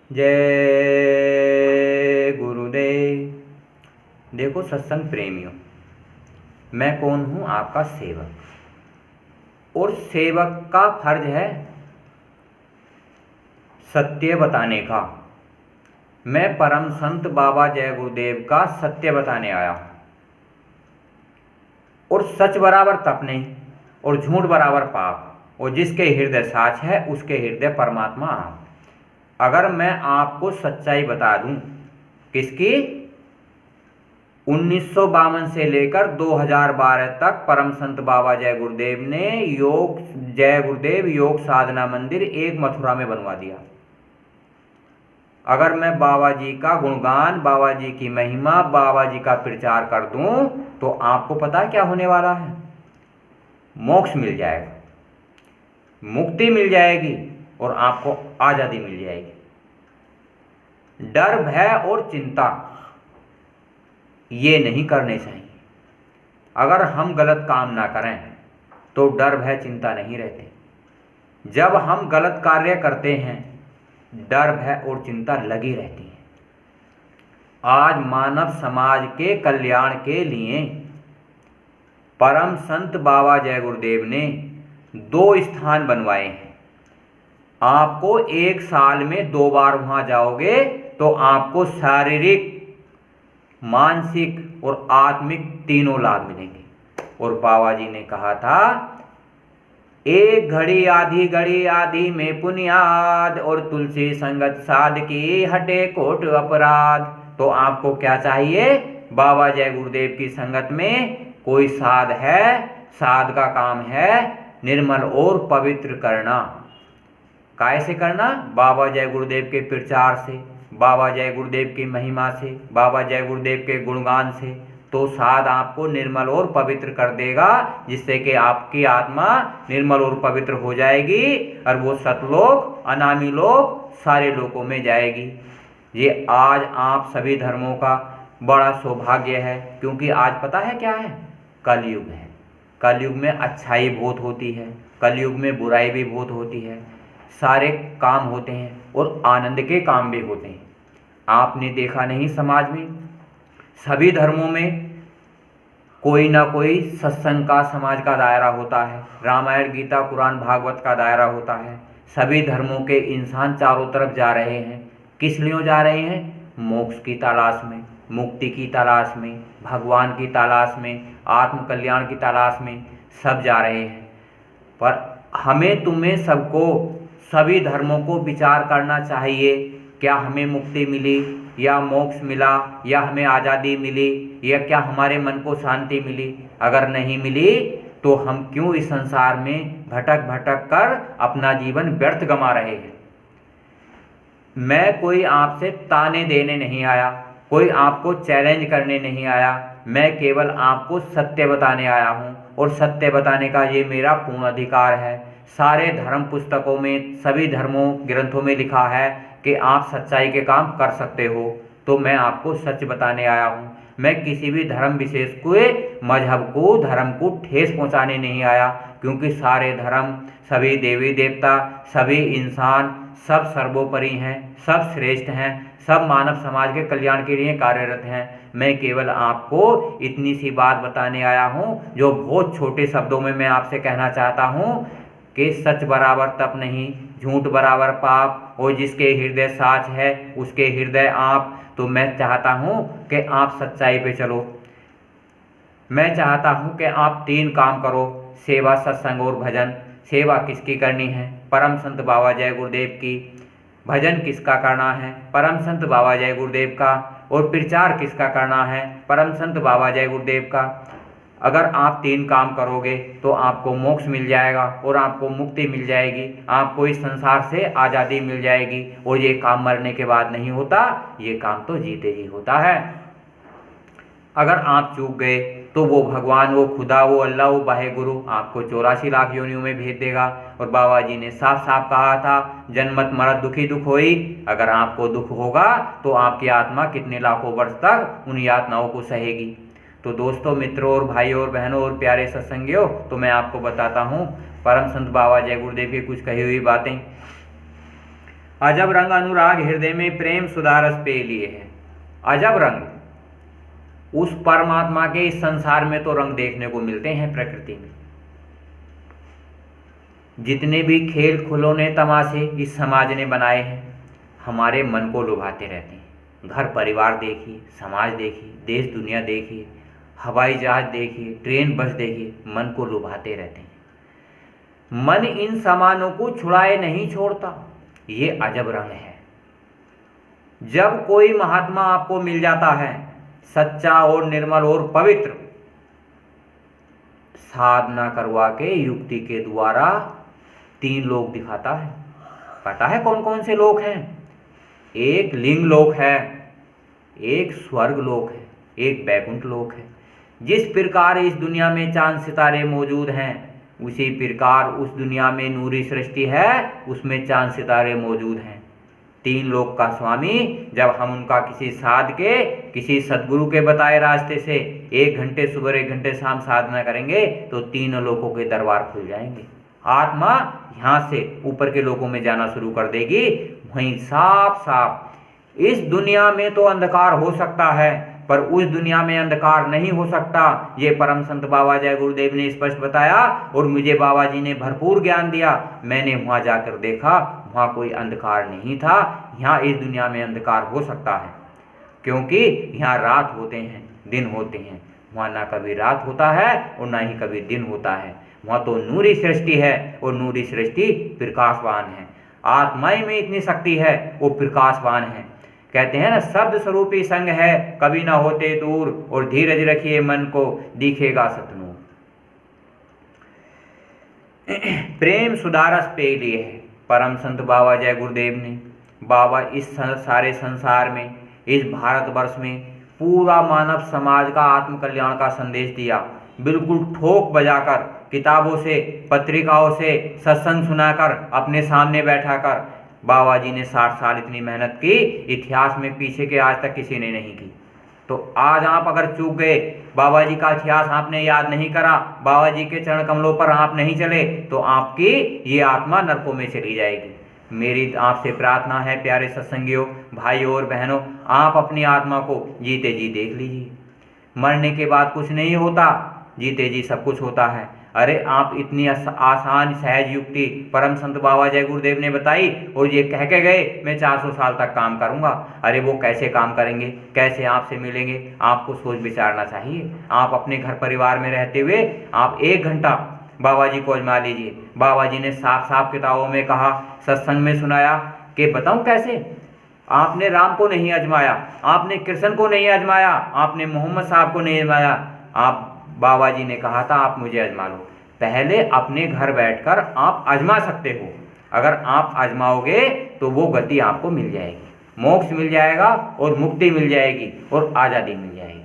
जय गुरुदेव। देखो सत्संग प्रेमियों, मैं कौन हूँ? आपका सेवक। और सेवक का फर्ज है सत्य बताने का। मैं परम संत बाबा जय गुरुदेव का सत्य बताने आया हूँ। और सच बराबर तप नहीं और झूठ बराबर पाप। और जिसके हृदय साच है उसके हृदय परमात्मा आप। अगर मैं आपको सच्चाई बता दूं, किसकी? 1952 से लेकर 2012 तक परम संत बाबा जय गुरुदेव ने जय गुरुदेव योग साधना मंदिर एक मथुरा में बनवा दिया। अगर मैं बाबा जी का गुणगान, बाबा जी की महिमा, बाबा जी का प्रचार कर दूं तो आपको पता क्या होने वाला है? मोक्ष मिल जाएगा, मुक्ति मिल जाएगी और आपको आजादी मिल जाएगी। डर, भय और चिंता ये नहीं करने चाहिए। अगर हम गलत काम ना करें तो डर, भय, चिंता नहीं रहते। जब हम गलत कार्य करते हैं डर, भय और चिंता लगी रहती है। आज मानव समाज के कल्याण के लिए परम संत बाबा जय गुरुदेव ने 2 स्थान बनवाए हैं। आपको 1 साल में 2 बार वहां जाओगे तो आपको शारीरिक, मानसिक और आत्मिक तीनों लाभ मिलेंगे। और बाबा जी ने कहा था, एक घड़ी आधी में पुनियाद और तुलसी संगत साध की हटे कोट अपराध। तो आपको क्या चाहिए? बाबा जय गुरुदेव की संगत में कोई साध है, साध का काम है निर्मल और पवित्र करना। कैसे करना? बाबा जय गुरुदेव के प्रचार से, बाबा जय गुरुदेव की महिमा से, बाबा जय गुरुदेव के गुणगान से। तो साध आपको निर्मल और पवित्र कर देगा, जिससे कि आपकी आत्मा निर्मल और पवित्र हो जाएगी और वो सतलोक, अनामी लोक, सारे लोकों में जाएगी। ये आज आप सभी धर्मों का बड़ा सौभाग्य है, क्योंकि आज पता है क्या है? कलयुग है। कलयुग में अच्छाई बहुत होती है, कलयुग में बुराई भी बहुत होती है। सारे काम होते हैं और आनंद के काम भी होते हैं। आपने देखा नहीं, समाज में सभी धर्मों में कोई ना कोई सत्संग का, समाज का दायरा होता है। रामायण, गीता, कुरान, भागवत का दायरा होता है। सभी धर्मों के इंसान चारों तरफ जा रहे हैं। किस लिए जा रहे हैं? मोक्ष की तलाश में, मुक्ति की तलाश में, भगवान की तलाश में, आत्म कल्याण की तलाश में सब जा रहे हैं। पर हमें, तुम्हें, सबको, सभी धर्मों को विचार करना चाहिए। क्या हमें मुक्ति मिली या मोक्ष मिला या हमें आज़ादी मिली या क्या हमारे मन को शांति मिली? अगर नहीं मिली तो हम क्यों इस संसार में भटक भटक कर अपना जीवन व्यर्थ गंवा रहे हैं? मैं कोई आपसे ताने देने नहीं आया, कोई आपको चैलेंज करने नहीं आया। मैं केवल आपको सत्य बताने आया हूँ और सत्य बताने का ये मेरा पूर्ण अधिकार है। सारे धर्म पुस्तकों में, सभी धर्मों ग्रंथों में लिखा है कि आप सच्चाई के काम कर सकते हो। तो मैं आपको सच बताने आया हूँ। मैं किसी भी धर्म विशेष को, मजहब को, धर्म को ठेस पहुँचाने नहीं आया, क्योंकि सारे धर्म, सभी देवी देवता, सभी इंसान सब सर्वोपरि हैं, सब श्रेष्ठ हैं, सब मानव समाज के कल्याण के लिए कार्यरत हैं। मैं केवल आपको इतनी सी बात बताने आया हूँ, जो बहुत छोटे शब्दों में मैं आपसे कहना चाहता हूँ कि सच बराबर तप नहीं, झूठ बराबर पाप, और जिसके हृदय साच है उसके हृदय आप। तो मैं चाहता हूँ कि आप सच्चाई पे चलो। मैं चाहता हूँ कि आप 3 काम करो: सेवा, सत्संग और भजन। सेवा किसकी करनी है? परम संत बाबा जय गुरुदेव की। भजन किसका करना है? परम संत बाबा जय गुरुदेव का। और प्रचार किसका करना है? परम संत बाबा जय गुरुदेव का। अगर आप 3 काम करोगे तो आपको मोक्ष मिल जाएगा और आपको मुक्ति मिल जाएगी, आपको इस संसार से आज़ादी मिल जाएगी। और ये काम मरने के बाद नहीं होता, ये काम तो जीते ही होता है। अगर आप चूक गए तो वो भगवान, वो खुदा, वो अल्लाह, वो वाहे गुरु आपको 84 लाख योनियों में भेज देगा। और बाबा जी ने साफ साफ कहा था, जन्मत मरत दुखी दुख होई। अगर आपको दुख होगा तो आपकी आत्मा कितने लाखों वर्ष तक उन यातनाओं को सहेगी। तो दोस्तों, मित्रों और भाइयों और बहनों और प्यारे सत्संगियों, तो मैं आपको बताता हूँ परम संत बाबा जय गुरुदेव की कुछ कही हुई बातें। अजब रंग अनुराग हृदय में प्रेम सुधारस पे लिए है। अजब रंग उस परमात्मा के इस संसार में तो रंग देखने को मिलते हैं प्रकृति में। जितने भी खेल खिलौने तमाशे इस समाज ने बनाए हैं हमारे मन को लुभाते रहते हैं। घर परिवार देखिए, समाज देखिए, देश दुनिया देखिए, हवाई जहाज देखिए, ट्रेन बस देखिए, मन को लुभाते रहते हैं। मन इन सामानों को छुड़ाए नहीं छोड़ता। ये अजब रंग है। जब कोई महात्मा आपको मिल जाता है सच्चा और निर्मल और पवित्र, साधना करवा के युक्ति के द्वारा 3 लोक दिखाता है। पता है कौन कौन से लोक हैं? एक लिंग लोक है, एक स्वर्ग लोक है, एक बैकुंठ लोक है। जिस प्रकार इस दुनिया में चांद सितारे मौजूद हैं उसी प्रकार उस दुनिया में नूरी सृष्टि है, उसमें चांद सितारे मौजूद हैं। 3 लोक का स्वामी जब हम उनका किसी साध के, किसी सदगुरु के बताए रास्ते से 1 घंटे सुबह 1 घंटे शाम साधना करेंगे तो 3 लोकों के दरबार खुल जाएंगे। आत्मा यहाँ से ऊपर के लोकों में जाना शुरू कर देगी। वहीं साफ साफ इस दुनिया में तो अंधकार हो सकता है पर उस दुनिया में अंधकार नहीं हो सकता। ये परम संत बाबा जय गुरुदेव ने स्पष्ट बताया और मुझे बाबा जी ने भरपूर ज्ञान दिया। मैंने वहाँ जाकर देखा, वहाँ कोई अंधकार नहीं था। यहाँ इस दुनिया में अंधकार हो सकता है क्योंकि यहाँ रात होते हैं, दिन होते हैं। वहाँ ना कभी रात होता है और ना ही कभी दिन होता है। वहाँ तो नूरी सृष्टि है और नूरी सृष्टि प्रकाशवान है। आत्माएं में इतनी शक्ति है, वो प्रकाशवान है। कहते हैं ना, शब्द स्वरूपी संग है कभी ना होते दूर, और धीरज रखिए मन को दिखेगा सतनूर। प्रेम सुधारस पे लिए है परम संत बाबा जय गुरुदेव ने। बाबा इस सारे संसार में, इस भारतवर्ष में पूरा मानव समाज का आत्म कल्याण का संदेश दिया। बिल्कुल ठोक बजाकर, किताबों से, पत्रिकाओं से, सत्संग सुनाकर, अपने सामने बैठाकर बाबा जी ने 60 साल इतनी मेहनत की। इतिहास में पीछे के आज तक किसी ने नहीं की। तो आज आप अगर चूक गए, बाबा जी का इतिहास आपने याद नहीं करा, बाबा जी के चरण कमलों पर आप नहीं चले, तो आपकी ये आत्मा नरकों में चली जाएगी। मेरी आपसे प्रार्थना है प्यारे सत्संगियों, भाइयों और बहनों, आप अपनी आत्मा को जीते जी देख लीजिए। मरने के बाद कुछ नहीं होता, जीते जी सब कुछ होता है। अरे आप इतनी आसान सहज युक्ति परम संत बाबा जय गुरुदेव ने बताई और ये कह के गए मैं 400 साल तक काम करूंगा। अरे वो कैसे काम करेंगे, कैसे आपसे मिलेंगे? आपको सोच विचारना चाहिए। आप अपने घर परिवार में रहते हुए आप 1 घंटा बाबा जी को आजमा लीजिए। बाबा जी ने साफ साफ किताबों में कहा, सत्संग में सुनाया कि बताऊं कैसे? आपने राम को नहीं आजमाया, आपने कृष्ण को नहीं आजमाया, आपने मोहम्मद साहब को नहीं आजमाया। आप बाबा जी ने कहा था आप मुझे आजमा लो। पहले अपने घर बैठकर आप आजमा सकते हो। अगर आप आजमाओगे तो वो गति आपको मिल जाएगी, मोक्ष मिल जाएगा और मुक्ति मिल जाएगी और आज़ादी मिल जाएगी।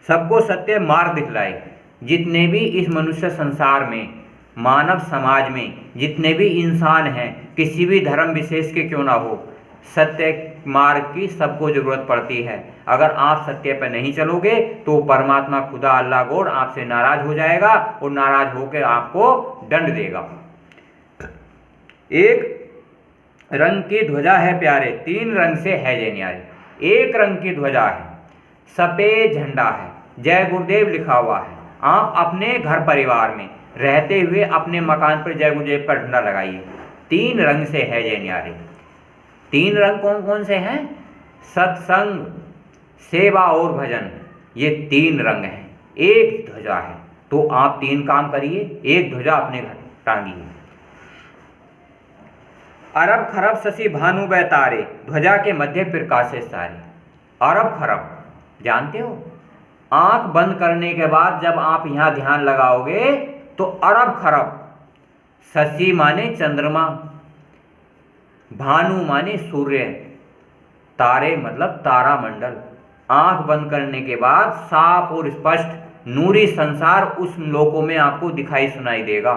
सबको सत्य मार्ग दिखलाए। जितने भी इस मनुष्य संसार में, मानव समाज में जितने भी इंसान हैं, किसी भी धर्म विशेष के क्यों ना हो, सत्य मार्ग की सबको जरूरत पड़ती है। अगर आप सत्य पर नहीं चलोगे तो परमात्मा खुदा अल्लाह गॉड आपसे नाराज हो जाएगा और नाराज होकर आपको दंड देगा। एक रंग की ध्वजा है प्यारे, 3 रंग से है जे न्यारे। एक रंग की ध्वजा है, सफेद झंडा है, जय गुरुदेव लिखा हुआ है। आप अपने घर परिवार में रहते हुए अपने मकान पर जय गुरुदेव का झंडा लगाइए। 3 रंग से है जे न्यारे। 3 रंग कौन कौन से हैं? सत्संग, सेवा और भजन, ये 3 रंग हैं। एक ध्वजा है तो आप 3 काम करिए। एक ध्वजा अपने घर टांगिए। अरब खरब शशि भानु बैतारे, ध्वजा के मध्य प्रकाश से सारे। अरब खरब जानते हो? आंख बंद करने के बाद जब आप यहाँ ध्यान लगाओगे तो अरब खरब, शशि माने चंद्रमा, भानु माने सूर्य, तारे मतलब तारामंडल। आंख बंद करने के बाद साफ और स्पष्ट नूरी संसार उस लोकों में आपको दिखाई सुनाई देगा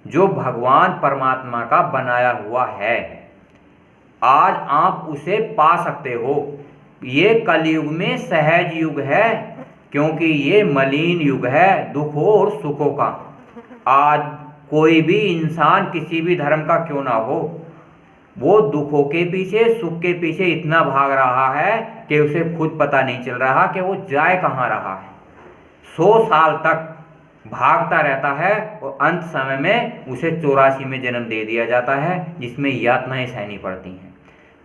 जो भगवान परमात्मा का बनाया हुआ है। आज आप उसे पा सकते हो। ये कलयुग में सहज युग है क्योंकि ये मलिन युग है दुखों और सुखों का। आज कोई भी इंसान किसी भी धर्म का क्यों ना हो, वो दुखों के पीछे, सुख के पीछे इतना भाग रहा है कि उसे खुद पता नहीं चल रहा कि वो जाए कहाँ रहा है। 100 साल तक भागता रहता है और अंत समय में उसे 84 में जन्म दे दिया जाता है, जिसमें यातनाएं सहनी पड़ती हैं।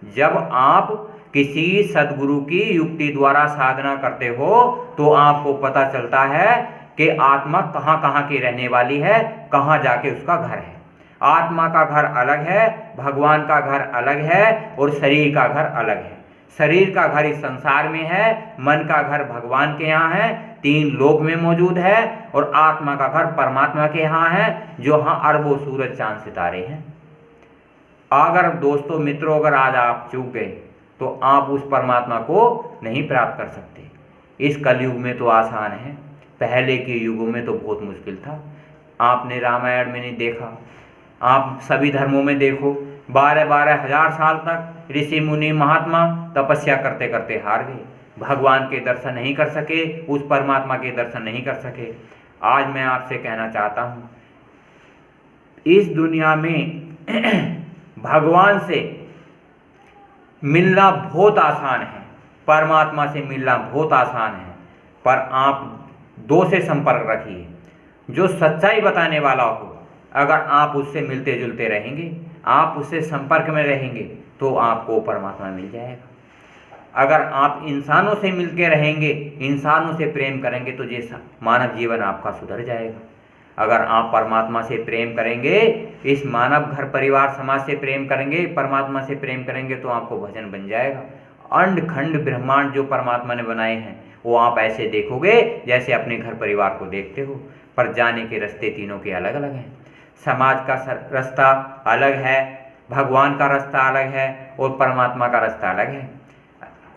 जब आप किसी सदगुरु की युक्ति द्वारा साधना करते हो तो आपको पता चलता है कि आत्मा कहाँ कहाँ की रहने वाली है, कहाँ जाके उसका घर है। आत्मा का घर अलग है, भगवान का घर अलग है और शरीर का घर अलग है। शरीर का घर इस संसार में है, मन का घर भगवान के यहाँ है, 3 लोक में मौजूद है, और आत्मा का घर परमात्मा के यहाँ है, जो यहाँ अरबों सूरज चांद सितारे हैं। अगर दोस्तों मित्रों, अगर आज आप चूक गए तो आप उस परमात्मा को नहीं प्राप्त कर सकते। इस कलयुग में तो आसान है, पहले के युगों में तो बहुत मुश्किल था। आपने रामायण में नहीं देखा, आप सभी धर्मों में देखो, 12-12 हजार साल तक ऋषि मुनि महात्मा तपस्या करते करते हार गए, भगवान के दर्शन नहीं कर सके, उस परमात्मा के दर्शन नहीं कर सके। आज मैं आपसे कहना चाहता हूँ, इस दुनिया में भगवान से मिलना बहुत आसान है, परमात्मा से मिलना बहुत आसान है, पर आप 2 से संपर्क रखिए। जो सच्चाई बताने वाला हो, अगर आप उससे मिलते जुलते रहेंगे, आप उससे संपर्क में रहेंगे, तो आपको परमात्मा मिल जाएगा। अगर आप इंसानों से मिलके रहेंगे, इंसानों से प्रेम करेंगे, तो ये मानव जीवन आपका सुधर जाएगा। अगर आप परमात्मा से प्रेम करेंगे, इस मानव घर परिवार समाज से प्रेम करेंगे, परमात्मा से प्रेम करेंगे, तो आपको भजन बन जाएगा। अंड खंड ब्रह्मांड जो परमात्मा ने बनाए हैं, वो आप ऐसे देखोगे जैसे अपने घर परिवार को देखते हो, पर जाने के रास्ते तीनों के अलग अलग हैं। समाज का रास्ता अलग है, भगवान का रास्ता अलग है, और परमात्मा का रास्ता अलग है।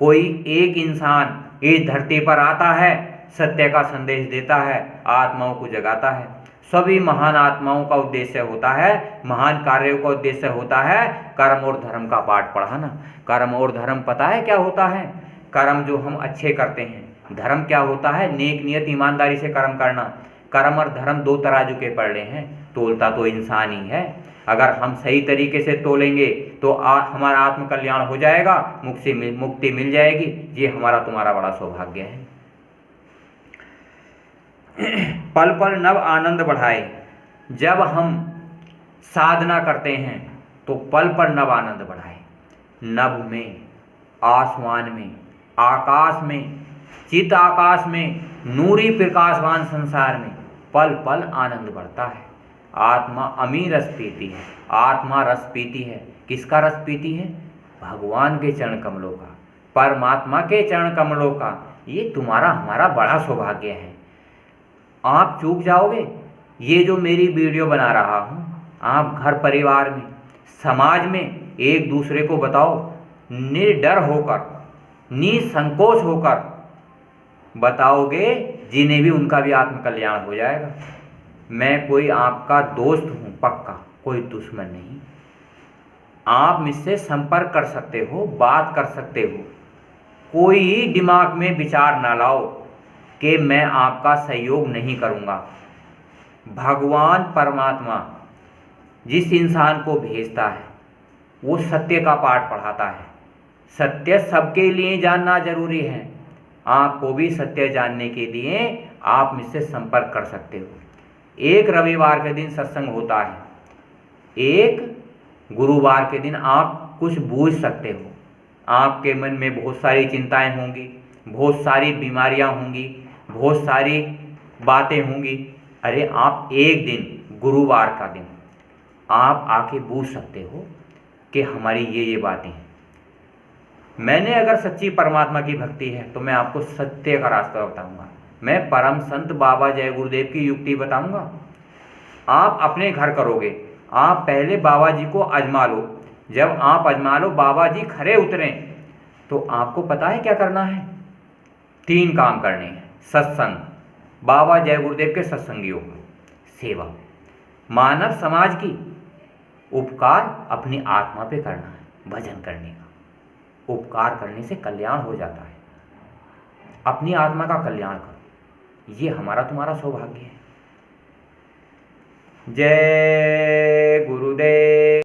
कोई एक इंसान इस धरती पर आता है, सत्य का संदेश देता है, आत्माओं को जगाता है। सभी महान आत्माओं का उद्देश्य होता है, महान कार्यों का उद्देश्य होता है कर्म और धर्म का पाठ पढ़ाना। कर्म और धर्म पता है क्या होता है? कर्म जो हम अच्छे करते हैं, धर्म क्या होता है? नेक नियत ईमानदारी से कर्म करना। कर्म और धर्म 2 तराजू के पड़े हैं, तोलता तो इंसान ही है। अगर हम सही तरीके से तोलेंगे तो हमारा आत्म कल्याण हो जाएगा, मुक्ति मिल जाएगी। ये हमारा तुम्हारा बड़ा सौभाग्य है। पल पल नव आनंद बढ़ाए। जब हम साधना करते हैं तो पल पल नव आनंद बढ़ाए। नभ में, आसमान में, आकाश में, चित आकाश में, नूरी प्रकाशवान संसार में पल पल आनंद बढ़ता है। आत्मा अमी रस पीती है, आत्मा रस पीती है। किसका रस पीती है? भगवान के चरण कमलों का, परमात्मा के चरण कमलों का। ये तुम्हारा हमारा बड़ा सौभाग्य है। आप चूक जाओगे। ये जो मेरी वीडियो बना रहा हूँ, आप घर परिवार में, समाज में एक दूसरे को बताओ, निर्डर होकर, निसंकोच होकर बताओगे, जिन्हें भी उनका भी आत्म कल्याण हो जाएगा। मैं कोई आपका दोस्त हूँ पक्का, कोई दुश्मन नहीं। आप मुझसे संपर्क कर सकते हो, बात कर सकते हो। कोई दिमाग में विचार ना लाओ कि मैं आपका सहयोग नहीं करूँगा। भगवान परमात्मा जिस इंसान को भेजता है वो सत्य का पाठ पढ़ाता है। सत्य सबके लिए जानना जरूरी है। आपको भी सत्य जानने के लिए आप मुझसे संपर्क कर सकते हो। एक रविवार के दिन सत्संग होता है, एक गुरुवार के दिन आप कुछ बूझ सकते हो। आपके मन में बहुत सारी चिंताएं होंगी, बहुत सारी बीमारियां होंगी, बहुत सारी बातें होंगी। अरे आप एक दिन, गुरुवार का दिन, आप आके बूझ सकते हो कि हमारी ये बातें हैं। मैंने अगर सच्ची परमात्मा की भक्ति है तो मैं आपको सत्य का रास्ता बताऊंगा। मैं परम संत बाबा जय गुरुदेव की युक्ति बताऊंगा। आप अपने घर करोगे। आप पहले बाबा जी को आजमा लो। जब आप आजमा लो, बाबा जी खरे उतरें, तो आपको पता है क्या करना है? 3 काम करने हैं। सत्संग, बाबा जय गुरुदेव के सत्संगियों का, सेवा, मानव समाज की, उपकार अपनी आत्मा पे करना है, भजन करने का। उपकार करने से कल्याण हो जाता है। अपनी आत्मा का कल्याण करो, ये हमारा तुम्हारा सौभाग्य है। जय गुरुदेव।